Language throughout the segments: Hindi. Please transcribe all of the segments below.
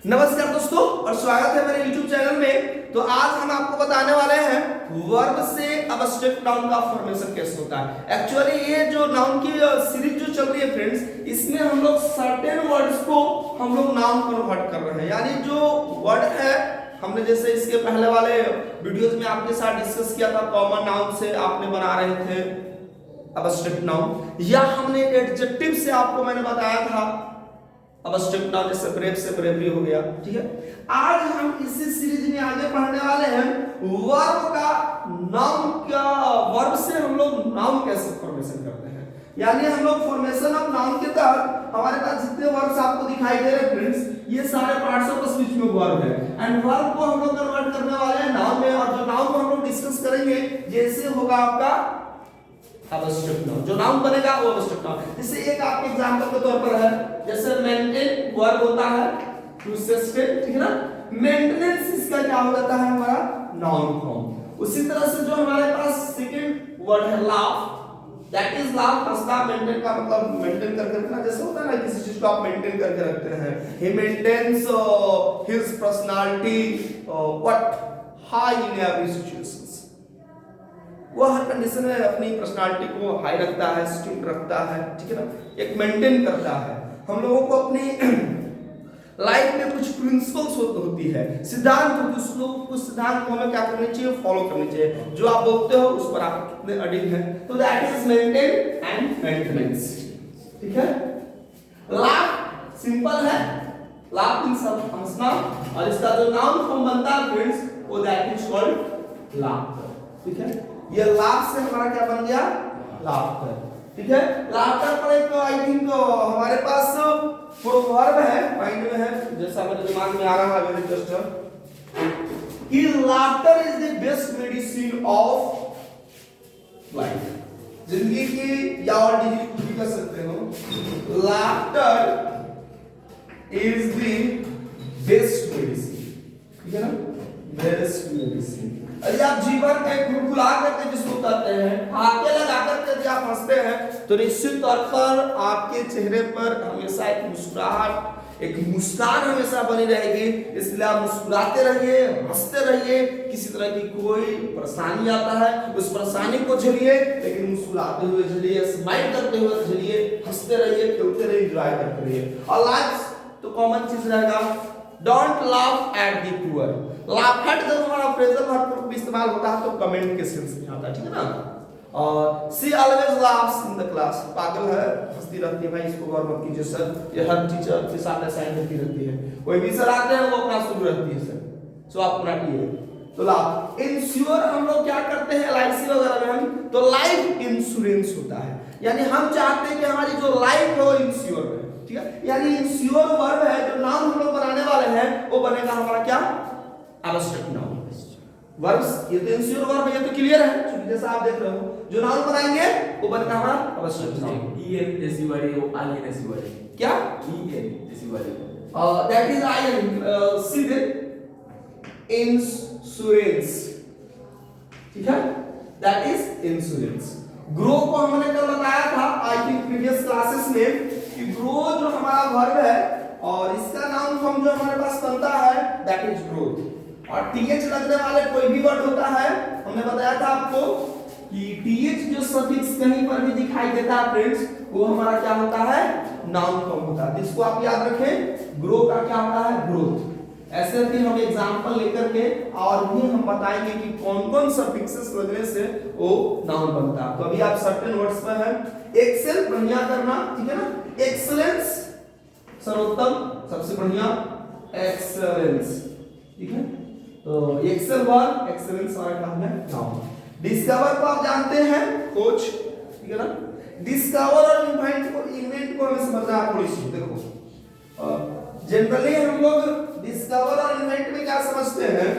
नमस्कार दोस्तों और स्वागत है मेरे YouTube चैनल में। तो आज हम आपको बताने वाले हैं वर्ब से अब्स्ट्रैक्ट नाउन का फॉर्मेशन कैसे होता है। एक्चुअली ये जो नाउन की सीरीज जो चल रही है फ्रेंड्स, इसमें हम लोग सर्टेन वर्ड्स को हम लोग नाउन कन्वर्ट कर रहे हैं। यानी जो वर्ड है, हमने जैसे इसके पहले वाले वीडियोस में आपके साथ डिस्कस किया था, कॉमन नाउन से आपने बना रहे थे अब्स्ट्रैक्ट नाउन, या हमने एडजेक्टिव से आपको मैंने बताया था अब्स्ट्रैक्ट नाउन, जैसे ब्रेव से ब्रेवरी हो गया। ठीक है, आज हम इसी सीरीज में आगे पढ़ने वाले हैं वर्ब का नाउन का, वर्ब से हम लोग नाउन कैसे फॉर्मेशन करते हैं। यानी हम लोग फॉर्मेशन ऑफ नाउन के तहत हमारे पास जितने वर्ब्स आपको दिखाई दे रहे हैं फ्रेंड्स, ये सारे पार्ट्स ऑफ स्पीच में वर्ब है एंड वर्ब को हम लोग कन्वर्ट करने वाले हैं नाउन में। और जो नाउन को हम लोग डिस्कस करेंगे जैसे होगा आपका अब्स्ट्रैक्ट नाउन, जो नाउन बनेगा वो अब्स्ट्रैक्ट नाउन। जैसे एक आपके एग्जांपल के तौर पर है, जैसे मेंटेन वर्ब होता है टू सस्टेन, ठीक है ना। मेंटेनेंस इसका क्या हो जाता है हमारा नाउन फॉर्म। उसी तरह से जो हमारे पास सेकंड वर्ड है लाफ, दैट इज लाफ। हंसना मेंटेन का मतलब मेंटेन करके रखना, जैसे होता है ना किसी चीज को आप मेंटेन करके रखते हैं। He maintains his personality what high in every situation. वो हर कंडीशन में अपनी पर्सनालिटी को हाई रखता है, स्ट्रिक्ट रखता है, ठीक है ना, एक मेंटेन करता है। हम लोगों को अपनी लाइफ में कुछ प्रिंसिपल्स होती है, सिद्धांत होती है, उस लोग कुछ सिद्धांत को हमें क्या करनी चाहिए, फॉलो करनी चाहिए। जो आप बोलते हो उस पर आप कितने अडिग हैं, तो that is maintain and maintenance. ठीक है, लाफ सिंपल है, लाफ मींस हंसना, और इसका जो नाउन फॉर्म बनता है फ्रेंड्स वो दैट इज कॉल्ड लाफ्टर। ठीक है, ये लाफ से हमारा क्या बन गया, लाफ्टर। ठीक है, लाफ्टर पर एक आई थिंक हमारे पास प्रोवर्ब है, माइंड में है, जैसा मेरे दिमाग में आ रहा है वेरी जस्ट कि laughter is the best medicine of life. जिंदगी की या और डिजीज कुछ भी कर सकते हो, laughter is the best medicine. ठीक है ना, बेस्ट मेडिसिन। यदि आप जीवन में खुलखुला करके जिसको कहते हैं, आके लगा करके यदि आप हंसते हैं, तो निश्चित तौर पर आपके चेहरे पर हमेशा एक मुस्कुराहट, एक मुस्कान हमेशा बनी रहेगी। इसलिए आप मुस्कुराते रहिए, हंसते रहिए। किसी तरह की कोई परेशानी आता है उस परेशानी को झेलिए, लेकिन मुस्कुराते हुए झेलिए, स्माइल करते हुए झेलिए, हंसते रहिए, खेलते रहिए, एंजॉय करते रहिए। और लाइफ तो कॉमन चीज रहेगा, don't laugh at the poor. Laugh at जब हमारा फ्रेजल वर्ब इस्तेमाल होता है तो कमेंट के सेंस में आता है, ठीक है ना। और she always laughs in the class, पागल है, हंसती रहती है। भाई इसको गौर मत कीजिए सर, ये हर टीचर के साथ ऐसा ही करती रहती है। कोई भी सर आते हैं वो अपना शुरू रहती है सर, सो आप अपना किए। तो लाफ इंश्योर हम लोग क्या करते हैं एलआईसी वगैरह में, हम तो लाइफ इंश्योरेंस होता है। यानी हम चाहते हैं कि हमारी जो लाइफ है वो इंश्योर है। ठीक है, यानी इंश्योर वर्ब है, जो नाउन हम लोग बनाने वाले हैं वो बनेगा हमारा क्या, अब्स्ट्रैक्ट नाउन। वर्ब्स ये तो इंश्योर वर्ब है, ये तो क्लियर है, क्योंकि जैसा आप देख रहे हो जो नाउन बनाएंगे वो बनेगा हमारा अब्स्ट्रैक्ट नाउन। ईएन जैसी वाली, वो आईएन जैसी वाली, क्या ईएन जैसी वाली, that is IN, see the insurance. ठीक है, दैट इज इंश्योरेंस। ग्रो को हमने कल बताया था आई थिंक प्रीवियस क्लासेस में कि ग्रो जो हमारा वर्ब है और इसका नाउन फॉर्म जो हमारे पास बनता है दैट इज ग्रोथ। और टीएच लगने वाले कोई भी वर्ड होता है, हमने बताया था आपको कि टीएच जो सफिक्स कहीं पर भी दिखाई देता है फ्रेंड्स, वो हमारा क्या होता है, नाउन फॉर्म होता है। इसको आप याद रखें, ग्रो का क्या होता है, ग्रोथ। ऐसे भी हम एग्जांपल लेकर के और भी हम बताएंगे कि कौन-कौन सफिक्सेस लगने से वो नाउन बनता है। तो अभी आप सर्टेन वर्ड्स पर हैं। एक्सेल बढ़िया करना, ठीक है ना, एक्सीलेंस सर्वोत्तम, सबसे बढ़िया, एक्सीलेंस। ठीक है, तो एक्सेल वर्ब, एक्सीलेंस हमारे काम है नाउन। डिस्कवर को आप जानते हैं, खोज, ठीक है ना। डिस्कवर और इन्वेंट को हमें समझना है थोड़ी सी। देखो जनरली हम लोग डिस्कवर और इन्वेंट में क्या समझते हैं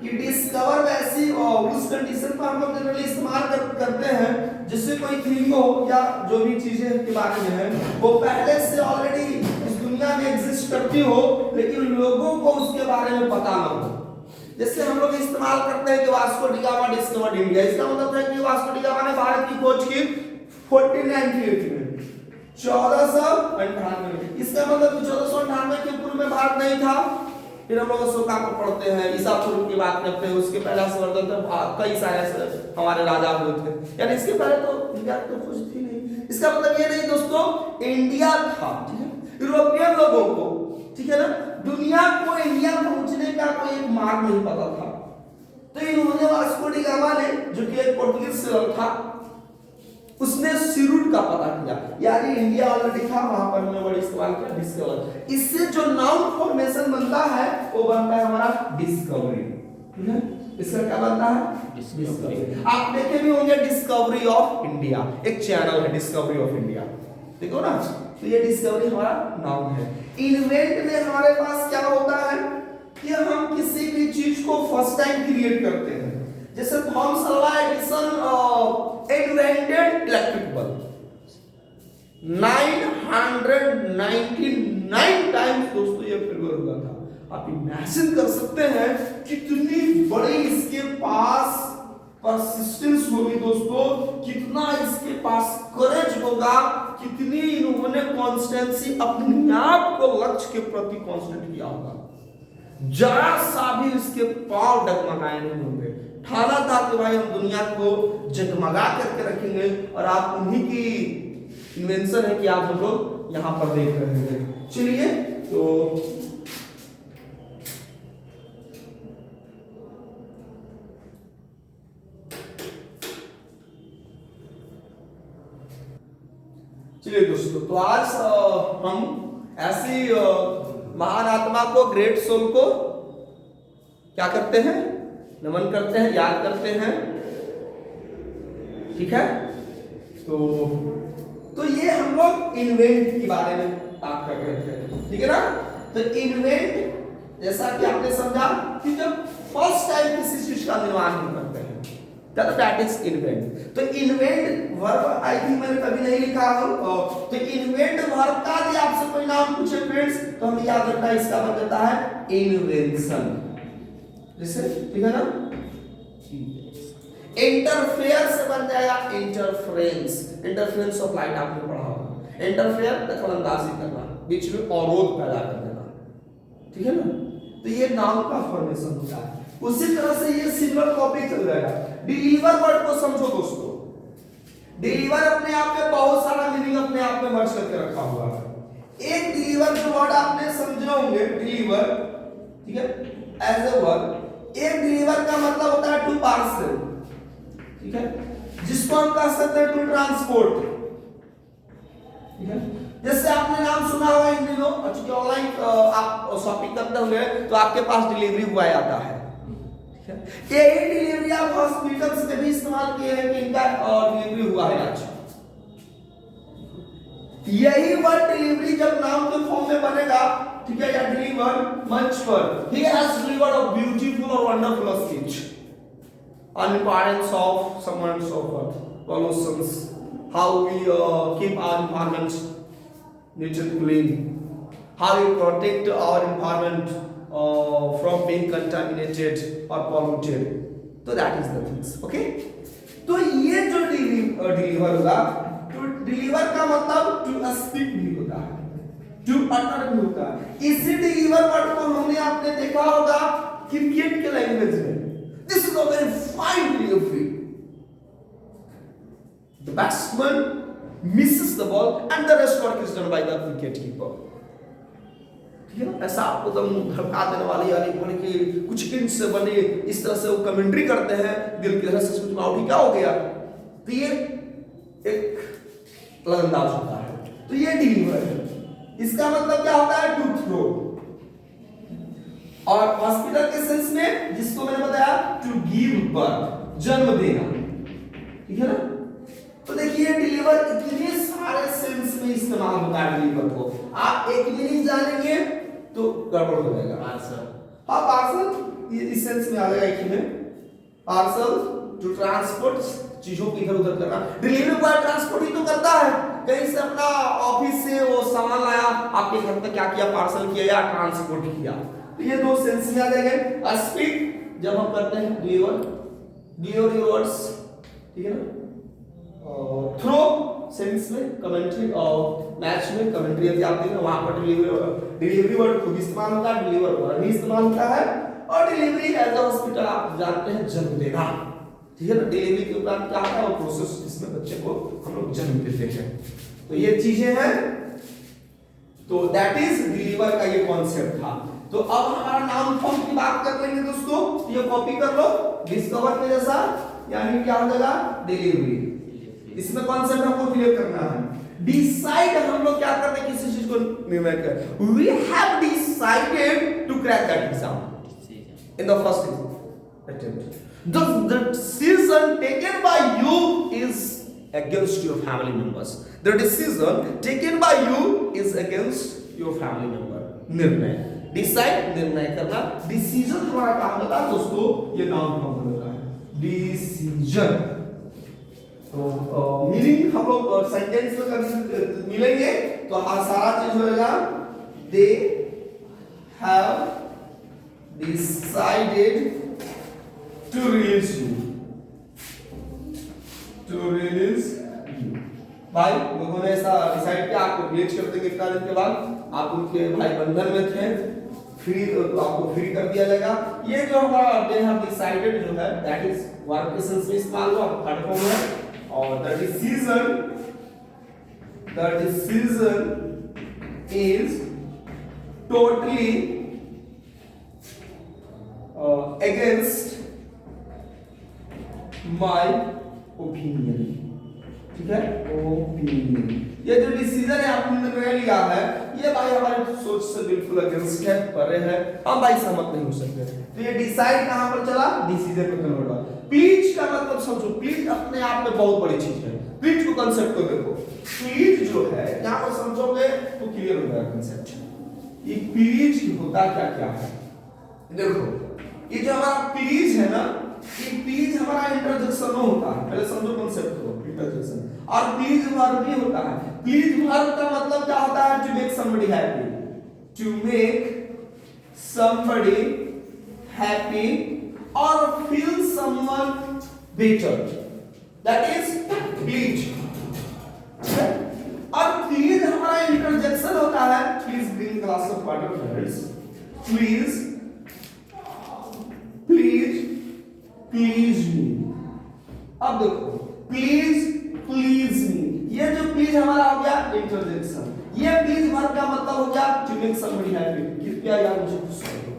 कि डिस्कवर वैसी उस कंडीशन को हम लोग जनरली इस्तेमाल करते हैं जिससे कोई थिंग हो या जो भी चीजें के बारे में है वो पहले से ऑलरेडी इस दुनिया में एग्जिस्ट करती हो, लेकिन लोगों को उसके बारे में पता ना हो। जैसे हम लोग इस्तेमाल करते हैं कि Vasco D gamma discovered India, इसका मतलब है कि वास्को डी गामा ने भारत की खोज की 1498 में, 1498 में। इसका मतलब 1498 के पूर्व में भारत नहीं था, फिर हम लोग अशोका को पढ़ते हैं, ईसा पूर्व की बात करते हैं, उसके पहला संवर्धन था, कई सारे हमारे राजा हुए थे, यानी इसके पहले तो इंडिया तो कुछ थी नहीं। इसका मतलब ये नहीं दोस्तों इंडिया था, ठीक है, यूरोपियन लोगों को, ठीक है ना, दुनिया को इंडिया पहुंचने का कोई एक मार्ग नहीं पता था, तो इन्होंने वास्को डी गामा ने, जो कि एक पोर्तुगीज सेलर था, उसने सी रूट का पता किया, यानी इंडिया ऑलरेडी था, वहां पर हमने वर्ड इस्तेमाल किया डिस्कवर। इससे जो नाउन फॉर्मेशन बनता है वो बनता है हमारा डिस्कवरी, ठीक है, इसका क्या बनता है डिस्कवरी। आप देखे भी होंगे डिस्कवरी ऑफ इंडिया, एक चैनल है डिस्कवरी ऑफ इंडिया, देखो ना, तो ये डिस्कवरी हमारा नाउन है। इन्वेंट में हमारे पास क्या होता है कि हम किसी भी चीज को फर्स्ट टाइम क्रिएट करते हैं, जैसे Thomas Alva Edison invented electric bulb 999 times दोस्तों ये फेलियर हुआ था। आप इमेजिन कर सकते हैं कितनी बड़ी इसके पास परसिस्टेंस होगी दोस्तों, कितना इसके पास करेज होगा, कितनी इन्होंने कॉन्स्टेंसी अपने आप को लक्ष्य के प्रति कॉन्स्टेंट किया होगा, जरा सा भी इसके पांव डगमगाए नहीं होंगे। ठाना था कि भाई हम दुनिया को जगमगा करके रखेंगे, और आप उन्हीं की इन्वेंशन है कि आप हम लोग यहाँ पर देख रहे हैं। चलिए तो चलिए दोस्तों, तो आज हम ऐसी महान आत्मा को, ग्रेट सोल को क्या करते हैं, नमन करते हैं, याद करते हैं, ठीक है। तो ये हम लोग इन्वेंट के बारे में बात कर रहे थे, ठीक है ना। तो इन्वेंट जैसा कि आपने समझा कि जब फर्स्ट टाइम किसी चीज का निर्माण हम करते हैं, दैट इज इन्वेंट। तो इन्वेंट वर्ब आई थिंक मैंने कभी नहीं लिखा हो, तो इन्वेंट वर्ब का यदि आपसे कोई नाम पूछे फ्रेंड्स, तो हमें याद रखना है इसका मतलब होता है इन्वेंशन, जैसे ठीक है ना। इंटरफेयर से बन जाएगा इंटरफेरेंस, इंटरफेरेंस ऑफ लाइट आपने पढ़ा होगा। इंटरफेयर दखलंदाजी करना, बीच में अवरोध पैदा कर देना, ठीक है ना। तो ये नाउन का फॉर्मेशन होता है। उसी तरह से ये सिमिलर कॉपी चल जाएगा। डिलीवर वर्ड को समझो दोस्तों, डिलीवर अपने आप में बहुत सारा मीनिंग अपने आप में मर्ज करके रखा हुआ है। एक डिलीवर जो वर्ड आपने समझे होंगे, डिलीवर, ठीक है, एज ए वर्ड, एक डिलीवर का मतलब होता है टू पार्सल, ठीक है, जिसको हम कह सकते हैं टू ट्रांसपोर्ट, ठीक है। जैसे आपने नाम सुना होगा इन दिनों, अच्छा ऑनलाइन आप शॉपिंग करते होंगे तो आपके पास डिलीवरी बॉय आता है, ठीक है। यही डिलीवरी आप हॉस्पिटल्स में भी इस्तेमाल किए हैं कि इनका डिलीवरी हुआ है आज। यही वर्ड डिलीवरी जब नाउन के फॉर्म में बनेगा, ठीक है, या डिलीवर मंच पर, he has delivered a beautiful or wonderful speech on importance of someone and so forth, pollutions, how we keep our environment neat and clean, how we protect our environment from being contaminated or polluted. So that is the things, okay? तो ये जो डिलीवर होगा, तो डिलीवर का मतलब टू स्पीक भी होता है, टू अटर भी होता है। इसी डिलीवर वर्ड को हमने आपने देखा होगा क्रिकेट के लैंग्वेज में। This is a very fine delivery, the batsman misses the ball and the rest work is done by the wicket keeper, ठीक है ना। ऐसा आपको दम धड़का देने वाली, यानी बोले कि कुछ हिंट से बने, इस तरह से वो कमेंट्री करते हैं, दिल की तरह से सोच में आउट क्या हो गया, तो ये एक लगनदाज होता है। तो ये डिलीवर है, इसका मतलब क्या होता है टू थ्रो, और हॉस्पिटल के सेंस में जिसको मैंने बताया टू गिव बर्थ, जन्म देना, ठीक है ना। तो देखिए डिलीवर इतने सारे सेंस में इस्तेमाल होता है डिलीवर को। आप एक मीनिंग जानेंगे तो गड़बड़ हो जाएगा। पार्सल, हाँ पार्सल ये इस सेंस में आ जाएगा एक में, पार्सल टू ट्रांसपोर्ट, चीजों को इधर उधर करना। डिलीवरी बॉय ट्रांसपोर्ट ही तो करता है, कहीं से अपना ऑफिस से वो सामान लाया, आपके घर तक क्या किया, पार्सल किया या ट्रांसपोर्ट किया। तो ये दो सेंस में आ जाएंगे। स्पीक जब हम करते हैं डिलीवर, डिलीवर वर्ड्स, ठीक है ना। थ्रो सेंस में कमेंट्री और मैच में कमेंट्री यदि आप देखें वहां पर डिलीवरी वर्ड खुद इस्तेमाल होता है, डिलीवर वर्ड भी इस्तेमाल होता है, और डिलीवरी एज अ हॉस्पिटल आप जानते हैं जन्म देना, ठीक है ना। डिलीवरी के उपरांत क्या होता है वो प्रोसेस जिसमें बच्चे को हम लोग जन्म देते हैं। तो ये चीजें हैं, तो दैट इज डिलीवर का ये कॉन्सेप्ट था। तो अब हमारा नाउन फॉर्म की बात कर लेंगे दोस्तों, ये कॉपी कर लो डिस्कवर के जैसा, यानी क्या हो जाएगा डिलीवरी। इसमें कॉन्सेप्ट हमको क्लियर करना है। डिसाइड हम लोग क्या करते हैं किसी चीज को निर्णय कर, we have decided to crack that exam in the first attempt. The decision taken by you is against your family members. The decision taken by you is against your family member. निर्णय, decide निर्णय करना, decision हमारा क्या होता है दोस्तों, ये नाउन फॉर्म होता है decision। तो मीनिंग हम लोग सेंटेंस में कभी मिलेंगे तो सारा चीज होगा they have decided to release you, to release you। भाई लोगों ने ऐसा डिसाइड किया आपको रिलीज कर देंगे इतना दिन के बाद, आप उनके भाई बंधन में थे, फ्री तो आपको फ्री कर दिया जाएगा। ये जो हमारा दे हैव डिसाइडेड जो है दैट इज वर्ब के सेंस में इस्तेमाल हुआ थर्ड फॉर्म में, और the decision is totally against my opinion, ठीक है, opinion। ये जो डिसीजन है आपने निर्णय लिया है ये भाई हमारे सोच से बिल्कुल अगेंस्ट है, परे है, हम भाई सहमत नहीं हो सकते। तो ये डिसाइड कहां पर चला, डिसीजन में कन्वर्ट हुआ। प्लीज का मतलब समझो, प्लीज अपने आप में बहुत बड़ी चीज है, प्लीज को कांसेप्ट को देखो। प्लीज जो है यहां पर समझोगे तो क्लियर हो जाएगा कांसेप्ट। ये प्लीज होता क्या क्या है, देखो ये जो हमारा प्लीज है ना, ये प्लीज हमारा इंटरजेक्शन में होता है, पहले समझो कांसेप्ट को, इंटरजेक्शन। और प्लीज वर्ब भी होता है। प्लीज वर्ब का मतलब क्या होता है, to make somebody happy, to make somebody happy और feel someone better, that is please. और प्लीज हमारा इंटरजेक्शन होता है, please bring glass of water friends, please please me. अब देखो प्लीज मी, ये जो प्लीज हमारा हो गया इंटरजेक्शन, ये प्लीज वर्ब का मतलब हो गया टू मेक समबडी हैप्पी, कृपया या मुझे खुश करो।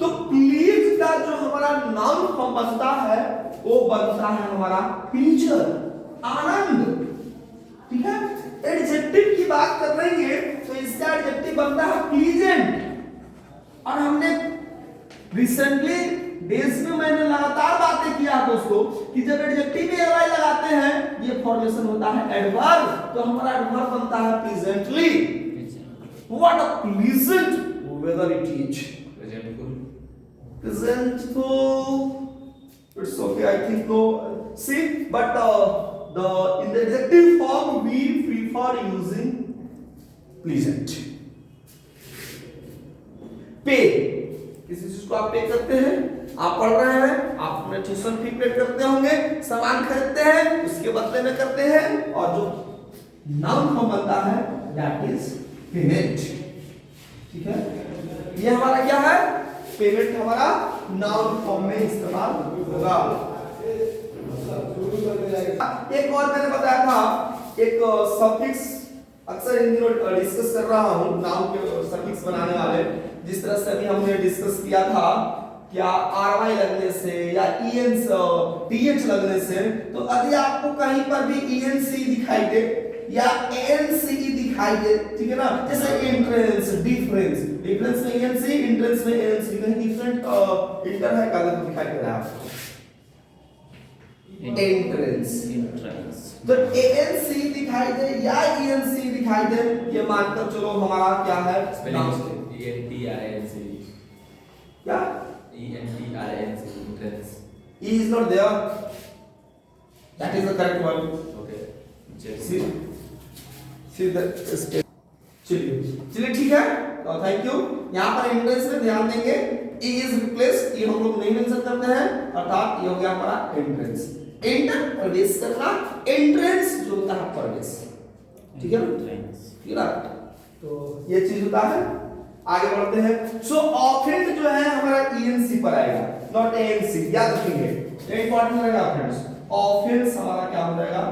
तो प्लीज का जो हमारा नाउन फॉर्म बनता है वो बनता है हमारा प्लीजर, आनंद, ठीक है। एडजेक्टिव की बात कर रहे हैं तो इसका एडजेक्टिव बनता है प्लीजेंट। और हमने रिसेंटली डेज में मैंने लगातार बातें किया दोस्तों कि जब एडजेक्टिव में एवाई लगाते हैं ये फॉर्मेशन होता है एडवर्ब, तो हमारा एडवर्ब बनता है pleasantly. What a pleasant weather it is, pleasantful, it's okay I think no see, but the in the adjective form we prefer using pleasant। पे, किसी चीज को आप पे करते हैं, आप पढ़ रहे हैं, आप अपने ट्यूशन फी पे करते होंगे, सामान खरीदते हैं उसके बदले में करते हैं, और जो नाउन फॉर्म बनता है दैट इज पेमेंट, ठीक है। ये हमारा क्या है, पेमेंट हमारा नाउन फॉर्म में इस्तेमाल होगा। एक और मैंने बताया था एक सफिक्स, अक्सर इन दिनों डिस्कस कर रहा हूं नाउन के सफिक्स बनाने वाले, जिस तरह से अभी हमने डिस्कस किया था क्या आरवाई लगने से या ईएन टीएच लगने से, तो यदि आपको कहीं पर भी ईएनसी दिखाई दे या एनसीई दिखाई दे, ठीक है ना, जैसे एंट्रेंस, डिफरेंस, डिफरेंस में ईएनसी, एंट्रेंस में एनसी, कहीं डिफरेंट इंटर है कागज में दिखाई दे रहा है आपको एंट्रेंस, तो एएनसी दिखाई दे या ईएनसी दिखाई दे, ये मानकर चलो हमारा क्या है ENTRNC, क्या ENTRNC, entrance, E is not there, that is the correct one, okay, see the space, चलिए ठीक है, तो थैंक यू। यहाँ पर एंट्रेंस में ध्यान देंगे E is replaced, ये हम लोग नहीं मेंशन करते हैं, अर्थात ये हो गया हमारा एंट्रेंस। एंटर प्रवेश करना, एंट्रेंस जो होता है प्रवेश, ठीक है ना, ठीक है। तो ये चीज होता है। आगे बढ़ते हैं। सो ऑफेंड जो है हमारा ईएनसी पर आएगा, नॉट एएनसी, याद रखेंगे, ये इंपॉर्टेंट रहेगा फ्रेंड्स। ऑफेंस हमारा क्या हो जाएगा,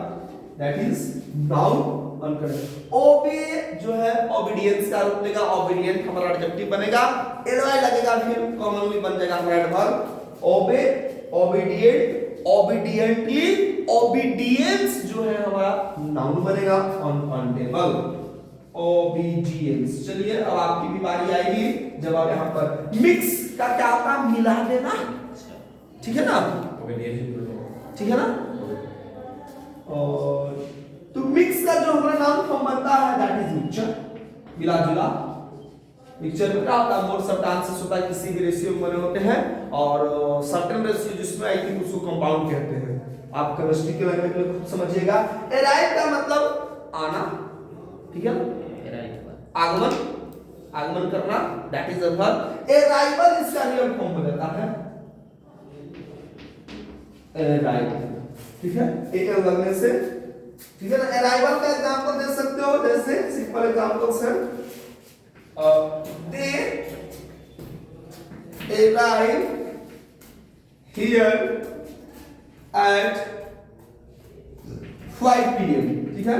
दैट इज नाउन अनकरेक्ट। ओबे जो है ओबीडियंस का रूप लेगा, ओबीडिएंट हमारा एडजेक्टिव बनेगा, एलवाई लगेगा, फिर कॉमनली बन जाएगा हमारा एडवर्ब। ओबे, ओबीडिएंट, ओबीडिएंटली, ओबीडियंस जो है हमारा नाउन बनेगा, अनटेबल, ओबीडियंस। चलिए अब आपकी भी बारी आएगी जब आप यहाँ पर मिक्स का क्या होता है, मिला देना, ठीक है ना, ठीक है ना। और तो मिक्स का जो हमारा नाउन फॉर्म बनता है दैट इज मिक्सचर, मिला जुला। मिक्सचर में क्या होता है, मोर सब्सटेंसेस होता है, किसी भी रेशियो में बने होते हैं, और सर्टेन रेशियो जिसमें आई थिंक उसको कंपाउंड कहते हैं। आप केमिस्ट्री के लैंग्वेज में खुद समझिएगा। अराइव का मतलब आना, ठीक है ना, आगमन, आगमन करना, that is the verb. Arrival इसका रियल फॉर्म हो जाता है अराइवल, ठीक है, एक लगने से, ठीक है ना। अराइवल का एग्जांपल दे सकते हो, जैसे सिंपल एग्जांपल्स है, they arrive here eight 5 PM, ठीक है।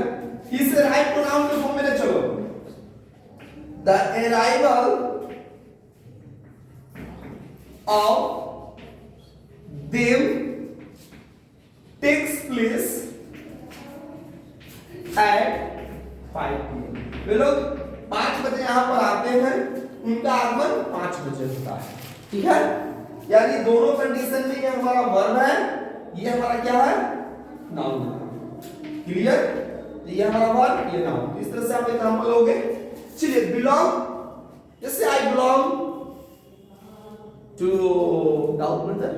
इस अराइव को नाउन के फॉर्म में ले चलो। The arrival of them takes place at 5 PM। वे लोग 5 बजे यहाँ पर आते हैं, उनका आगमन 5 बजे होता है, ठीक है। यानी दोनों कंडीशन में ये हमारा वर्ब है, ये हमारा क्या है, नाउन। क्लियर, ये हमारा वर्ब, ये नाउन। इस तरह से आप एग्जांपल लोगे। चलिए बिलोंग, जैसे आई बिलोंग टू डाउटमेंटर,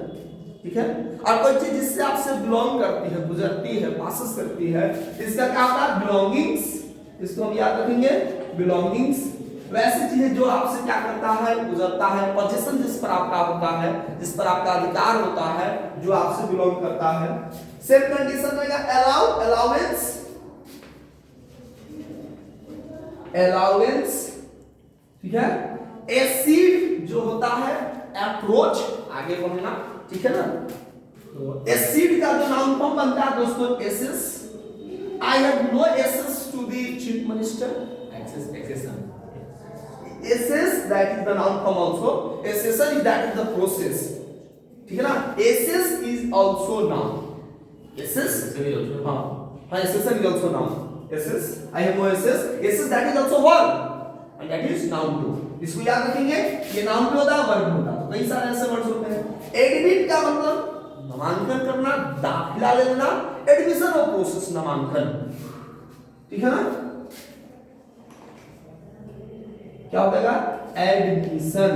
ठीक है। और कोई चीज जिससे आपसे बिलोंग करती है, गुजरती है, पासेस करती है, इसका क्या होता है, बिलोंगिंग्स। इसको हम याद रखेंगे, बिलोंगिंग्स। वैसी चीजें जो आपसे क्या करता है, गुजरता है, पोजीशन जिस पर आपका होता है, जिस पर आपका अधिकार होता है, जो आपसे बिलोंग करता है। सेम कंडीशन रहेगा अलाउ, अलाउंस, अलाउंस, ठीक है। एसीड जो होता है अप्रोच, आगे बढ़ना, ठीक है ना। तो एसीड का जो नाउन फॉर्म बनता है दोस्तों, access. I have no access to the chief minister, Access, accession. Access that is the noun form also, accession that is the process, ठीक है ना। Access is also noun, access, हां हां, accession is also noun. SS, I have no SS, SS that is also verb and that is noun too। इसको याद रखेंगे, ये नाउन भी होता है, वर्ब भी होता है। कई सारे ऐसे वर्ड्स होते हैं। एडमिट का मतलब नामांकन करना, दाखिला लेना, एडमिशन ऑफ प्रोसेस, नामांकन, ठीक है ना। क्या हो जाएगा, एडमिशन,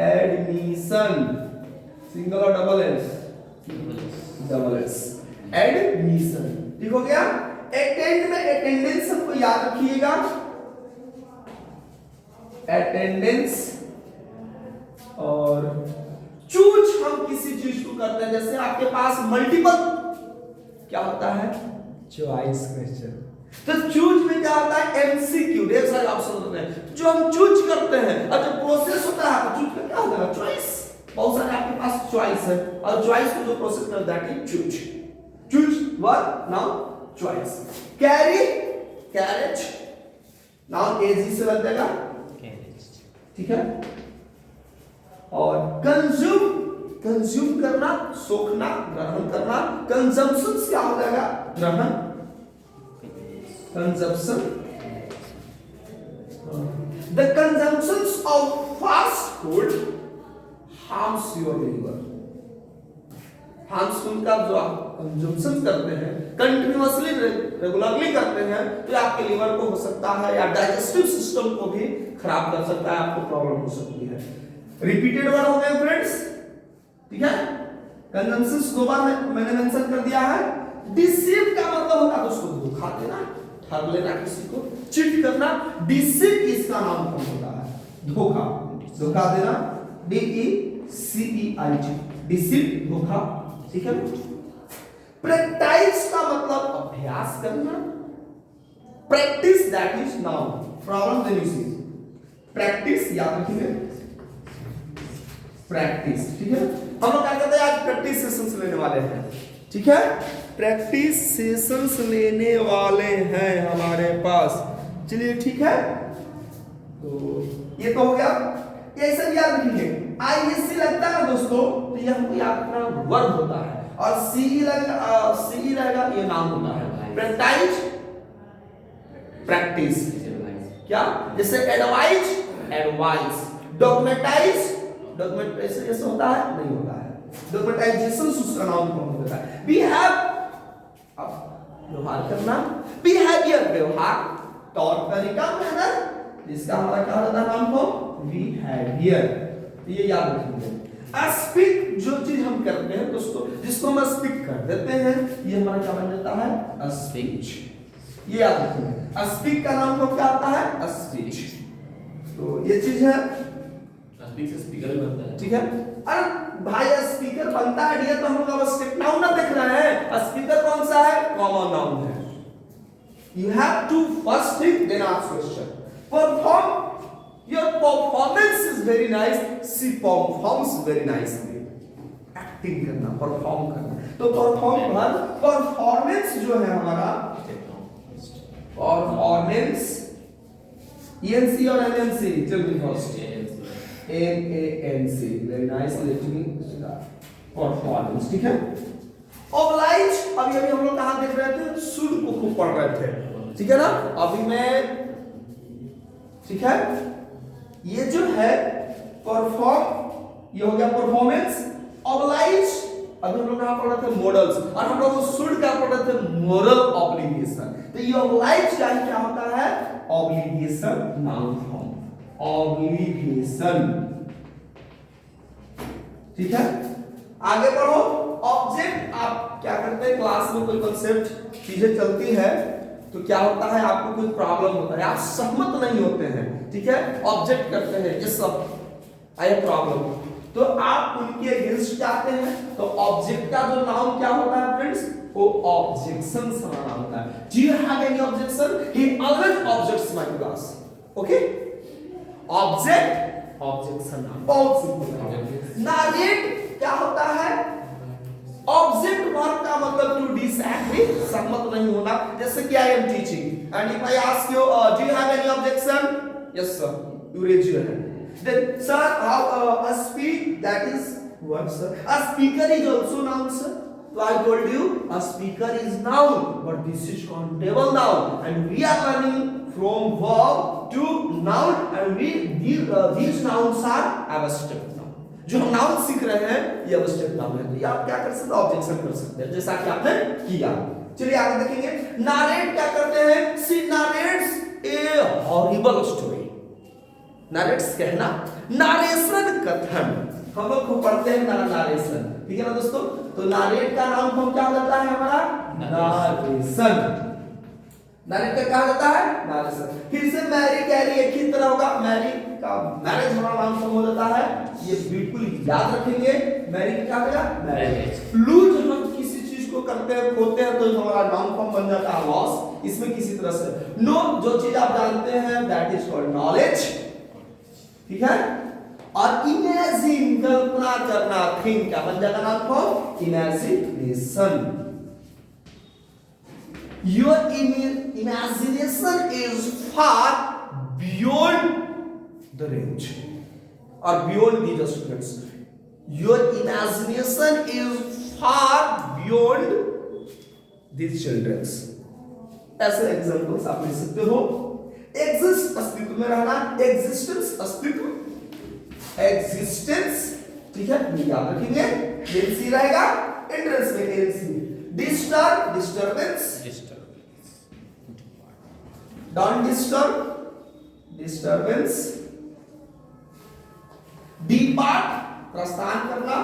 एडमिशन, सिंगल और double S, double S, admission, ठीक हो गया। अटेंड में अटेंडेंस सबको याद रखिएगा, अटेंडेंस। और चूज हम किसी चीज को करते हैं, जैसे आपके पास मल्टीपल क्या होता है, चॉइस क्वेश्चन। तो चूज में क्या होता है, एमसीक्यू, ढेर सारे ऑप्शन होते हैं जो हम चूज करते हैं। और जब प्रोसेस होता है तो चूज में क्या होता है, चॉइस। बहुत सारे आपके पास चॉइस है, और चॉइस को जो प्रोसेस करता है choose, choose verb noun choice. Carry, carriage, noun age से बन जाएगा, ठीक है। और कंज्यूम, कंज्यूम करना, सोखना, ग्रहण करना। कंजम्पशन क्या हो जाएगा, ग्रहण, consumption. The consumption of fast food harms your liver. Harms food का जो आप कंजम्पशन करते हैं, कंटिन्यूअसली, रेगुलरली करते हैं, तो आपके लिवर को हो सकता है या डाइजेस्टिव सिस्टम को भी खराब कर सकता है, आपको प्रॉब्लम हो सकती है। रिपीटेड वर्ड हो गए फ्रेंड्स, ठीक है। कंजम्पशन दो बार मैंने मेंशन कर दिया है। डिसीव का मतलब होता है दोस्तों धोखा देना, ठग लेना, किसी को चीट करना। डिसीव इसका नाम कौन होता है, धोखा, धोखा देना, DECEIT, डिसीव, धोखा, ठीक है। प्रैक्टिस का मतलब अभ्यास करना, practice that is noun from the usage, practice याद रखिए, प्रैक्टिस, ठीक है। हम लोग क्या करते हैं आज प्रैक्टिस सेशंस लेने वाले हैं, ठीक है, प्रैक्टिस सेशंस लेने वाले हैं हमारे पास, चलिए ठीक है। तो ये तो हो गया, ये सब याद रखिए। आईएससी लगता है ना दोस्तों, तो ये हमको याद रखना वर्ब होता है, और सीई रहेगा ये नाउन होता है। प्रैक्टिस प्रैक्टिस, क्या जैसे एडवाइज एडवाइस, डॉक्यूमेंटाइज डॉक्यूमेंट ऐसे होता है नहीं होता है, डॉक्यूमेंटाइजेशन उसका नाउन फॉर्म होता है। वी हैव अब व्यवहार करना, बिहेवियर व्यवहार, तौर तरीका मैनर, जिसका हमारा क्या होता है नाउन फॉर्म बिहेवियर, ये याद रखिए। स्पीक जो चीज हम करते हैं दोस्तों, जिसको हम स्पीक कर देते हैं, ये हमारा क्या बन जाता है स्पीच, ये याद रखिए। स्पीक का नाम तो क्या आता है स्पीच, तो ये चीज है, स्पीक से स्पीकर बनता है, ठीक है। अरे भाई स्पीकर बनता है डियर, तो हम लोग अब स्टेप नाउन ना देख रहे हैं, स्पीकर कौन सा है कॉमन नाउन है। You have to first think then ask question. Perform, your performance is very nice, she performs very nicely, acting करना, परफॉर्म करना, तो परफॉर्म पर परफॉर्मेंस जो है हमारा परफॉर्मेंस, ENC और MNC, चलिए first NANC, very nice, performance, ठीक है। ऑब्लाइज, अभी हम लोग कहां देख रहे थे, शुड को खूब पढ़ रहे थे, ठीक है ना। अभी मैं, ठीक है, ये जो है परफॉर्म, ये हो गया परफॉर्मेंस। ऑब्लाइज अभी हम लोग कहां पढ़ रहे थे मॉडल्स, और हम लोग शुड क्या पढ़ रहे थे मोरल ऑब्लिगेशन, तो ये ऑब्लाइज का क्या होता है ऑब्लिगेशन नाउन फॉर्म, ऑब्लिगेशन, ठीक है। आगे बढ़ो, ऑब्जेक्ट, आप क्या करते हैं क्लास में कोई कॉन्सेप्ट चीजें चलती है तो क्या होता है, आपको कोई प्रॉब्लम होता है, आप सहमत नहीं होते हैं, ठीक है, ऑब्जेक्ट करते हैं, ये सब आई हैव प्रॉब्लम, तो आप उनके अगेंस्ट जाते हैं, तो ऑब्जेक्ट का जो नाउन क्या होता है फ्रेंड्स, वो ऑब्जेक्शन समाना होता है। Do you have any objection, he always objects my class, okay. Object objection, बहुत सिंपल। नारेट क्या होता है, ऑब्जेक्ट वर्ब का मतलब टू डिसएग्री, सहमत नहीं होना, जैसे कि I am teaching and if I ask you do you have any objection, yes sir, you raise your hand, then sir how a speak, that is what sir, a speaker is also noun sir, so I told you a speaker is noun, but this is countable noun and we are learning from verb to noun, and these nouns are abstract noun, जो हम नाउन सीख रहे हैं ये abstract noun है, तो ये आप क्या कर सकते हैं ऑब्जेक्शन कर सकते हैं, जैसा कि आपने किया। चलिए आगे देखेंगे, नारेट क्या करते हैं, she narrates a horrible story, narrates कहना, नारेशन कथन, हम लोग को पढ़ते हैं नारेशन, ठीक है ना दोस्तों। तो नारेट का नाम हम क्या होता है हमारा नारेशन, नारेट का क्या होता है नारेशन। फिर से मैरी कैरी एक ही तरह होगा, मैरी का मैरिज हमारा नाम फॉर्म हो जाता है, ये बिल्कुल याद रखेंगे, मैरी का क्या होगा मैरिज। लूज हम किसी चीज को करते हैं, खोते हैं, तो हमारा नाउन फॉर्म बन जाता है लॉस, इसमें किसी तरह से। नो, जो चीज आप जानते हैं दैट इज कॉल्ड नॉलेज, ठीक है। और इमेजिन कल्पना करना, थिंक क्या बन जाता नाम form imagination. Your imagination is far beyond the range, और beyond these students, your imagination is far beyond these childrens, ऐसे एग्जांपल्स आप ले सकते हो। एग्जिस्ट अस्तित्व में रहना, एग्जिस्टेंस अस्तित्व, एग्जिस्टेंस, ठीक है, ये याद रखेंगे, एनसी रहेगा, एंट्रेंस में NC. Disturb, disturbance, don't disturb, disturbance. Depart, प्रस्थान करना,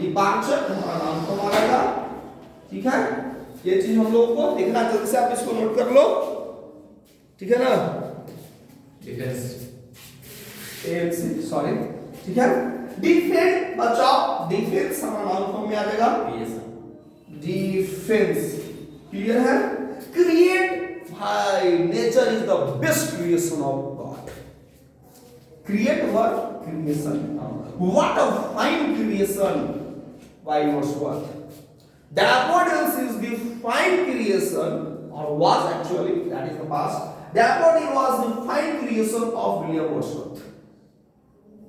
डिपार्चर हमारा नाम को मारेगा, ठीक है। ये चीज हम लोग को देखना, जल्दी से आप इसको नोट कर लो, ठीक है ना, डिफेंस, एएनसी, सॉरी, ठीक है। डिफेंड, बचाओ, डिफेंस हमारा नाउन फॉर्म में आ जाएगा, डिफेंस। क्लियर है? क्रिएट, भाई nature is the best creation of God. Create what? Creation. What a fine creation by Wordsworth. Daffodils is the fine creation, or was actually, that is the past. Daffodil was the fine creation of William Wordsworth.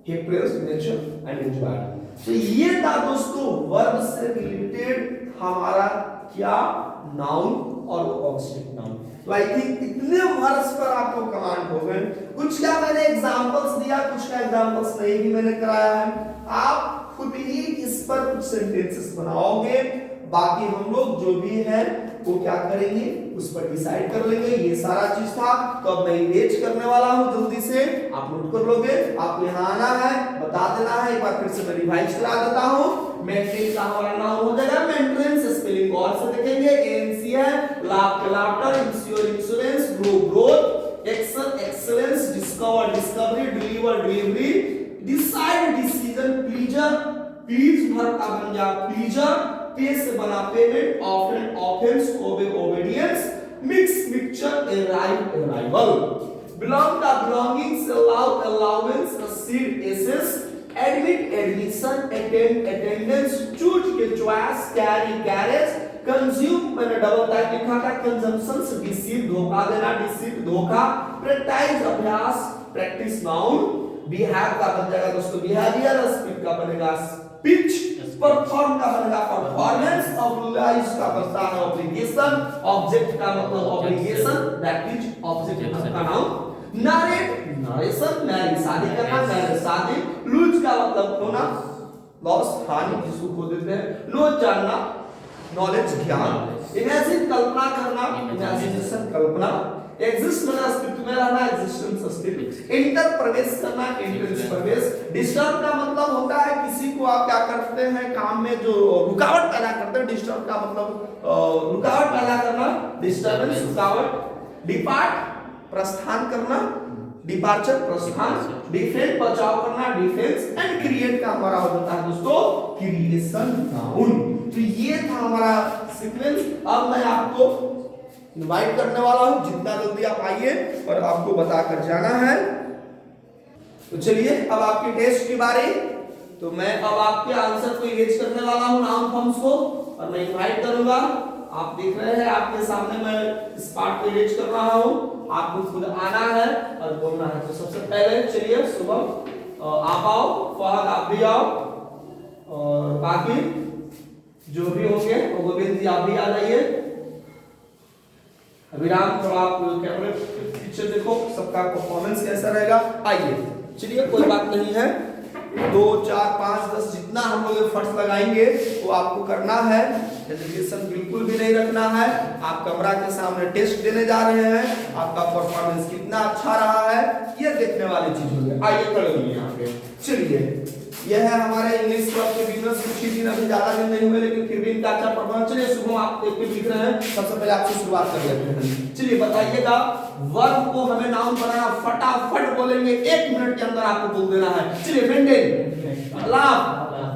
He praised nature and enjoyed. तो ये था दोस्तों वर्ब से रिलेटेड हमारा क्या नाउन और ऑब्जेक्ट नाउन। तो आई थिंक इतने वर्ड्स पर आपको कमांड हो गए। कुछ का मैंने एग्जांपल्स दिया, कुछ का एग्जांपल्स नहीं भी मैंने कराया है। आप खुद ही इस पर कुछ सेंटेंसेस बनाओगे, बाकी हम लोग जो भी है वो क्या करेंगे उस पर डिसाइड कर लेंगे। ये सारा चीज था, तो अब मैं इमेज करने वाला हूं, जल्दी से आप नोट कर लोगे। आपको यहाँ आना है, बता देना है, एक बार फिर से मैं रिवाइज करा देता हूँ। मेंटेन का हमारा नाम हो जाएगा मेंटेनेंस, स्पेलिंग गौर से देखेंगे। एएनसी है, लाफ के laughter, insure insurance, grow growth, excel excellence, discover discovery, deliver delivery, decide decision, pleasure please भर का बन गया प्लीजर, पे से बना payment, offend offence, obey obedience, mix mixture, arrive arrival, belong का belongings, allow allowance, cede access, admit admission, attend attendance, choose के चॉइस, कैरी कैरेज, कंज्यूम मैंने डबल टाइप लिखा था, कंजम्पशंस, डिसीव धोखा देना, डिसीव धोखा, प्रैक्टिस अभ्यास, प्रैक्टिस नाउन, बिहेव का बन जाएगा दोस्तों बिहेवियर, स्पीक का बनेगा स्पीच, परफॉर्म का बनेगा परफॉर्मेंस, ऑब्लिगाइज का बनता है ऑब्लिगेशन, ऑब्जेक्ट का मतलब ऑब्लिगेशन, दैट इज ऑब्जेक्ट का नाम, नरेट नरेशन, मैरिज शादी करना, मैरिज शादी, लूज का मतलब खोना, लॉस हानि जिसको खो देते हैं, नो जानना, नॉलेज ज्ञान, इमेजिन कल्पना करना, इमेजिनेशन कल्पना, एग्जिस्ट में अस्तित्व में रहना, एग्जिस्टेंस अस्तित्व, इंटर प्रवेश करना, एंट्रेंस प्रवेश, डिस्टर्ब का मतलब होता है किसी को आप क्या करते हैं काम में जो रुकावट पैदा करते हैं, डिस्टर्ब का मतलब रुकावट पैदा करना, डिस्टर्बेंस रुकावट, डिपार्ट प्रस्थान करना, डिपार्चर प्रस्थान, डिफेंड बचाव करना, डिफेंस, एंड क्रिएट का हमारा हो जाता है दोस्तों क्रिएशन नाउन। तो ये था हमारा सीक्वेंस। अब मैं आपको इनवाइट करने वाला हूं, जितना जल्दी आप आइए और आपको बताकर जाना है। तो चलिए अब आपके टेस्ट की बारी। तो मैं अब आपके आंसर को इरेज करने वाला हूं नाउन फॉर्म्स को, और मैं इनवाइट करूंगा। आप देख रहे हैं आपके सामने मैं इस पार्ट को इरेज कर रहा हूं, आपको खुद आना है और बोलना है। तो सबसे पहले चलिए शुभम आप आओ, फहद आप भी आओ, और बाकी जो भी होंगे गोविंद जी आप भी आ जाइए। अभिराम थोड़ा आप कैमरे पीछे देखो, सबका परफॉर्मेंस कैसा रहेगा। आइए चलिए कोई बात नहीं है, 2 4 5 10 जितना हम लोग एफर्ट्स लगाएंगे वो आपको करना है। हेजिटेशन बिल्कुल भी नहीं रखना है। आप कैमरा के सामने टेस्ट देने जा रहे हैं, आपका परफॉर्मेंस कितना अच्छा रहा है ये देखने वाली चीज होगी। आइए खड़े होइए यहाँ पे। चलिए यह है हमारे इंग्लिश क्लब के बिजनेस, कुछ ही दिन अभी ज्यादा दिन नहीं हुए लेकिन फिर भी इनका अच्छा परफॉर्मेंस। चलिए शुभम आप एक पे लिख रहे हैं, सबसे पहले आपसे शुरुआत कर लेते हैं। चलिए बताइएगा वर्ब को हमें नाउन बनाना, फटाफट बोलेंगे, 1 मिनट के अंदर आपको बोल देना है। चलिए मेंटेन, लाभ,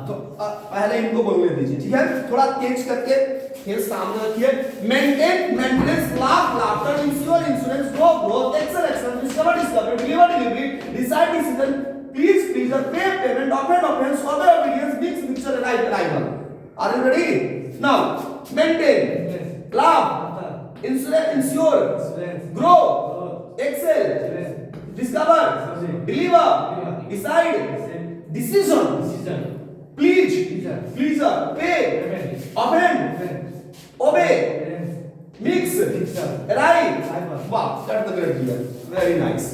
तो पहले इनको बोलने दीजिए, ठीक है? थोड़ा तेज करके फिर सामने रखिए। Maintain, maintenance, laugh, laughter, insure, insurance, grow, growth, excel, excel, discover, discover, deliver, delivery, decide, decision, please, pleasure, pay, payment, offend, offence, obey, obedience, mix, mixture, arrive, arrival. Are you ready? Now maintain, laugh, insure, grow, excel, discover, deliver, decide, decision, please, pleasure, pay, offend, obey, mix, arrive. वाह, that's the great clear, very nice.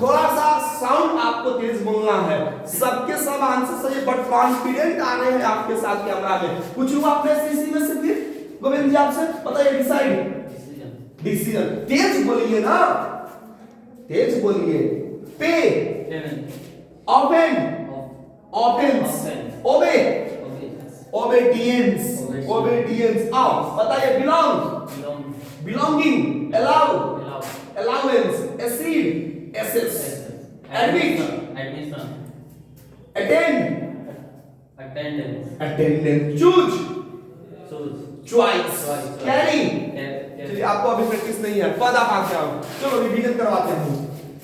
थोड़ा सा साउंड आपको तेज बोलना है, सबके सब आंसर सही बट कॉन्फिडेंट आने हैं आपके साथ कैमरा में। पूछूं आपने सीसी में से फिर गोविंद जी आपसे बताइए, डिसाइड, डिसीजन, तेज बोलिए ना, तेज बोलिए। Pay, offend, offence, obey, obedience, obedience. आओ बताइए, belong, belonging, allow, allowance, accede, access, admit, attend, attendance, choose, twice, Twice. Carry. Carry. चलिए आपको अभी प्रैक्टिस नहीं है, पद आप आके आओ, चलो रिवीजन करवाते हैं।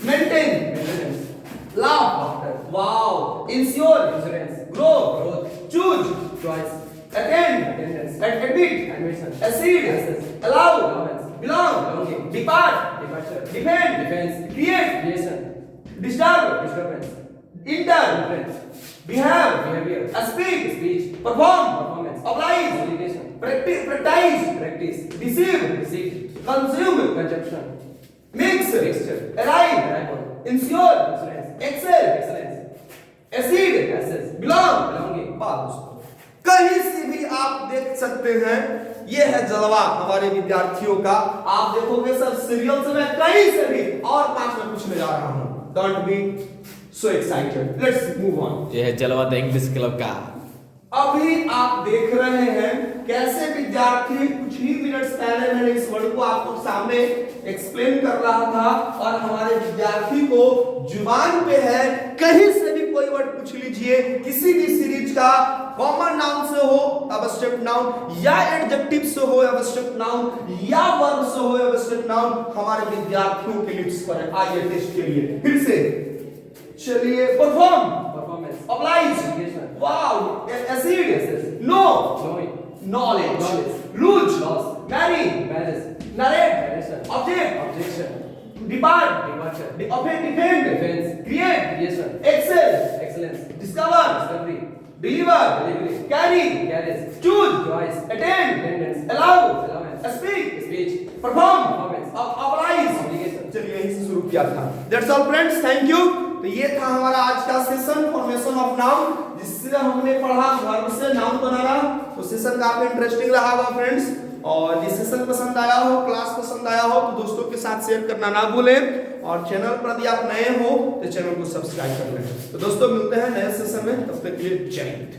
Maintain, Maintenance. लाव, Laughter. Wow, ensure, Insurance. Grow, Growth. Choose, Choice. Attend, Attendance. Admit, Admission. accede, Access. allow, Allowance. belong, Belonging. depart, Departure. defend, Defense. create, Creation. disturb, Disturbance. enter, Influence. behave, Behavior. speak, Speech. perform, Performance. oblige, Obligation. practice, Practice. deceive, Receipt. consume, Consumption. mix, Mixture. arrive, Arrival. ensure, Insurance. excel, Excellence. accede, Access. belong। Belonging. बात दोस्तों, कहीं से भी आप देख सकते हैं, ये है जलवा हमारे विद्यार्थियों का। आप देखोगे सर सीरियल से मैं कहीं से भी और 5 में पूछने जा रहा हूं। Don't be so excited, let's move on. ये है जलवा द इंग्लिश क्लब का। अभी आप देख रहे हैं कैसे विद्यार्थी, कुछ ही मिनट्स पहले मैंने इस वर्ड को आपको सामने एक्सप्लेन कर रहा था, और हमारे विद्यार्थी को जुबान पे है, कहीं से भी कोई वर्ड पूछ लीजिए, किसी भी सीरीज का, कॉमन नाउन से हो अब्स्ट्रैक्ट नाउन, या एडजेक्टिव से हो अब्स्ट्रैक्ट नाउन, या वर्ब से हो अब्स्ट्रैक्ट नाउन, हमारे विद्यार्थियों के लिप्स पर है। आइए टेस्ट के लिए फिर से चलिए। Perform, Performance. oblige, Obligation. wow, accede, Access. no, Knowing. knowledge, Knowledge. lose, Loss. marry, Marriage. narrate, Narration. object, Objection. depart, Departure. defend, Defense. create, Creation. excel, Excellence. discover, Discovery. deliver, Delivery. carry, Carriage. choose, Choice. attend, Attendance. allow, Allowance. speak, Speech. perform, Performance. oblige। Obligation. चलिए यहीं से शुरू किया था। That's all friends, thank you। तो ये था हमारा आज का सेशन फॉर्मेशन ऑफ नाउन, जिससे हमने पढ़ा वर्ब से नाउन बनाना। तो सेशन काफी इंटरेस्टिंग रहा होगा फ्रेंड्स, और ये सेशन पसंद आया हो, क्लास पसंद आया हो, तो दोस्तों के साथ शेयर करना ना भूलें, और चैनल पर यदि आप नए हो तो चैनल को सब्सक्राइब कर लें। तो दोस्तों मिलते हैं नए सेशन में, तब तक के लिए जय हिंद।